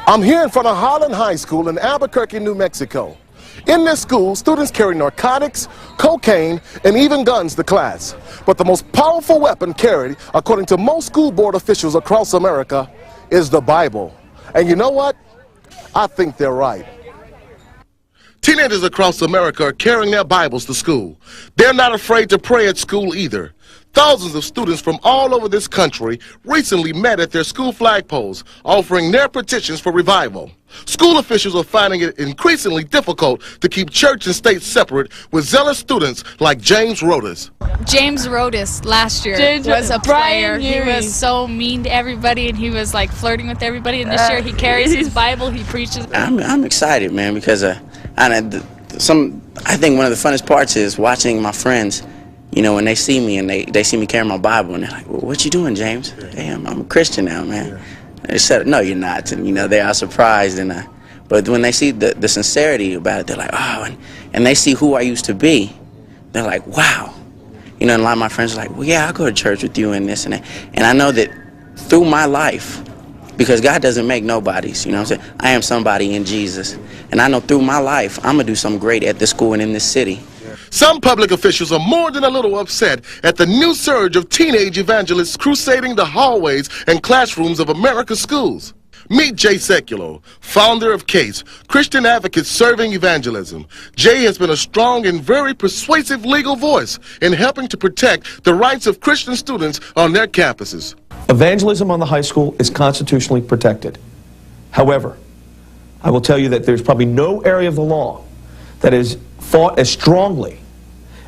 I'm here in front of Holland High School in Albequerque, New Mexico. In this school, students carry narcotics, cocaine, and even guns to class. But the most powerful weapon carried, according to most school board officials across America, is the Bible. And you know what? I think they're right. Teenagers across America are carrying their Bibles to school. They're not afraid to pray at school either. Thousands of students from all over this country recently met at their school flagpoles, offering their petitions for revival. School officials are finding it increasingly difficult to keep church and state separate with zealous students like James Rodas. James Rodas last year was a player. He was so mean to everybody, and he was like flirting with everybody. And this year he carries his Bible, he preaches. I'm excited, man, because I think one of the funnest parts is watching my friends. You know, when they see me and they see me carrying my Bible, and they're like, well, what you doing, James? Damn, I'm a Christian now, man. Yeah. They said, no, you're not. And, you know, they are surprised. But when they see the sincerity about it, they're like, oh, and they see who I used to be, they're like, wow. You know, and a lot of my friends are like, well, yeah, I'll go to church with you and this and that. And I know that through my life, because God doesn't make nobodies, you know what I'm saying? I am somebody in Jesus. And I know through my life, I'm going to do something great at this school and in this city. Some public officials are more than a little upset at the new surge of teenage evangelists crusading the hallways and classrooms of America's schools. Meet Jay Seculo, founder of CASE, Christian Advocates Serving Evangelism. Jay has been a strong and very persuasive legal voice in helping to protect the rights of Christian students on their campuses. Evangelism on the high school is constitutionally protected. However, I will tell you that there's probably no area of the law that is fought as strongly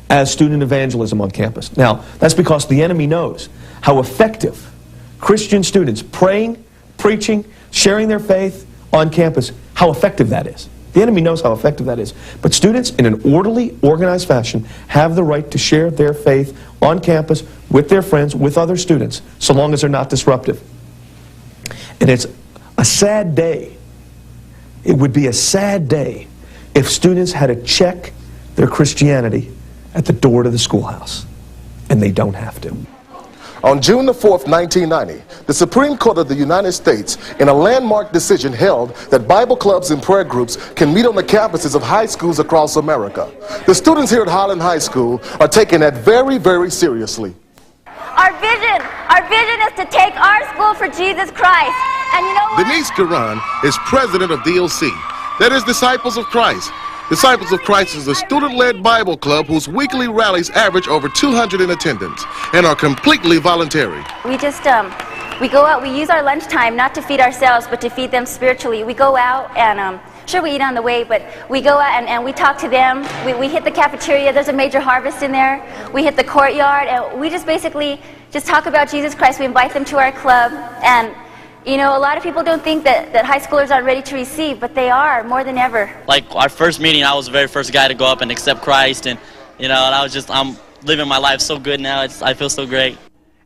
as student evangelism on campus. Now, that's because the enemy knows how effective Christian students praying, preaching, sharing their faith on campus, how effective that is. The enemy knows how effective that is. But students, in an orderly, organized fashion, have the right to share their faith on campus with their friends, with other students, so long as they're not disruptive. And it's a sad day. It would be a sad day if students had to check their Christianity at the door to the schoolhouse, and they don't have to. On June the 4th, 1990, the Supreme Court of the United States, in a landmark decision, held that Bible clubs and prayer groups can meet on the campuses of high schools across America. The students here at Holland High School are taking that very, very seriously. Our vision is to take our school for Jesus Christ. And you know what? Denise Garan is president of DOC, that is Disciples of Christ. Disciples of Christ is a student-led Bible club whose weekly rallies average over 200 in attendance and are completely voluntary. We just, we go out, we use our lunchtime not to feed ourselves, but to feed them spiritually. We go out and, sure we eat on the way, but we go out and we talk to them. We hit the cafeteria, there's a major harvest in there. We hit the courtyard, and we just basically just talk about Jesus Christ. We invite them to our club, and you know, a lot of people don't think that high schoolers aren't ready to receive, but they are, more than ever. Like our first meeting, I was the very first guy to go up and accept Christ, and you know, and I'm living my life so good now. I feel so great.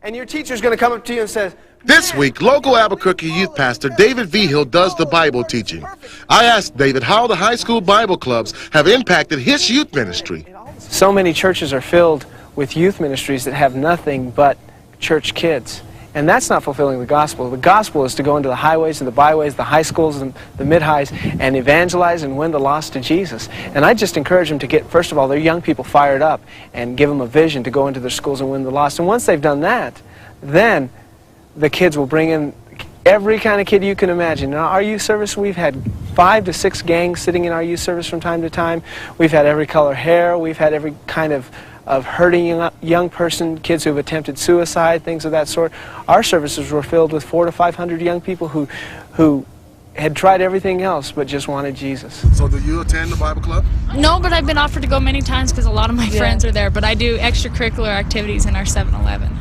And your teacher's going to come up to you and say, this week, local Albuquerque youth pastor David Vigil does the Bible teaching. I asked David how the high school Bible clubs have impacted his youth ministry. So many churches are filled with youth ministries that have nothing but church kids. And that's not fulfilling the gospel. The gospel is to go into the highways and the byways, the high schools and the mid-highs, and evangelize and win the lost to Jesus. And I just encourage them to get, first of all, their young people fired up and give them a vision to go into their schools and win the lost. And once they've done that, then the kids will bring in every kind of kid you can imagine. In our youth service, we've had 5 to 6 gangs sitting in our youth service from time to time. We've had every color hair. We've had every kind of hurting young person, kids who have attempted suicide, things of that sort. Our services were filled with 400 to 500 young people who had tried everything else but just wanted Jesus. So do you attend the Bible club? No, but I've been offered to go many times because a lot of my friends are there, but I do extracurricular activities in our 7-Eleven.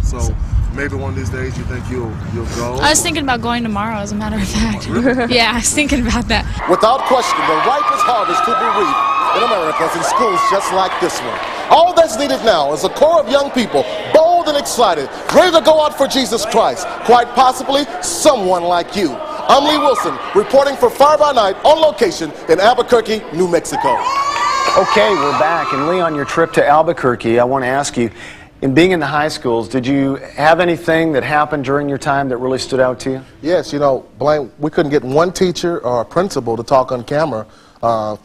So maybe one of these days you think you'll go? I was thinking about going tomorrow, as a matter of fact. Really? Yeah, I was thinking about that. Without question, the ripest harvest could be reaped in America in schools just like this one. All that's needed now is a core of young people, bold and excited, ready to go out for Jesus Christ. Quite possibly someone like you. I'm Lee Wilson, reporting for Fire By Nite on location in Albuquerque, New Mexico. Okay, we're back. And Lee, on your trip to Albuquerque, I want to ask you, in being in the high schools, did you have anything that happened during your time that really stood out to you? Yes, you know, Blaine, we couldn't get one teacher or a principal to talk on camera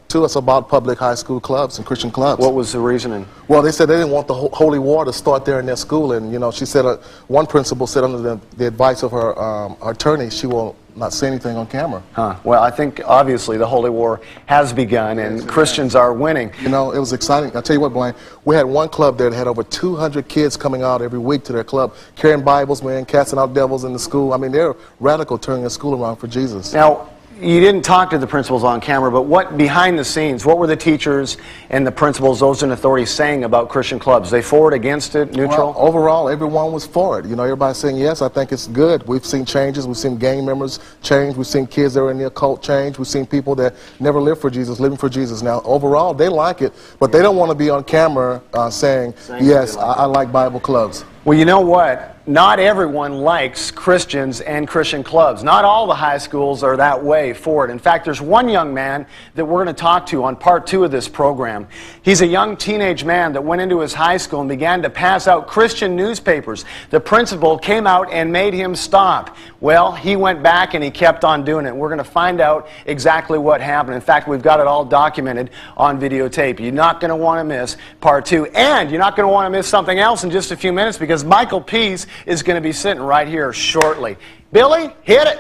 to us about public high school clubs and Christian clubs. What was the reasoning? Well, they said they didn't want the holy war to start there in their school, and you know, she said one principal said under the advice of her attorney, she will not say anything on camera. Well, I think obviously the holy war has begun, and Christians are winning. You know, it was exciting. I'll tell you what, Blaine, we had one club there that had over 200 kids coming out every week to their club, carrying Bibles, man, casting out devils in the school. I mean, they're radical, turning their school around for Jesus. Now, you didn't talk to the principals on camera, but what behind the scenes, what were the teachers and the principals, those in authority, saying about Christian clubs? They for it, against it, neutral? Well, overall, everyone was for it. You know, everybody's saying, yes, I think it's good. We've seen changes. We've seen gang members change. We've seen kids that are in the occult change. We've seen people that never lived for Jesus, living for Jesus. Now, overall, they like it, but they don't want to be on camera saying, yes, I like Bible clubs. Well, you know what? Not everyone likes Christians and Christian clubs. Not all the high schools are that way for it. In fact, there's one young man that we're going to talk to on part 2 of this program. He's a young teenage man that went into his high school and began to pass out Christian newspapers. The principal came out and made him stop. Well, he went back and he kept on doing it. We're going to find out exactly what happened. In fact, we've got it all documented on videotape. You're not going to want to miss part 2. And you're not going to want to miss something else in just a few minutes, because Michael Pease is going to be sitting right here shortly. Billy, hit it!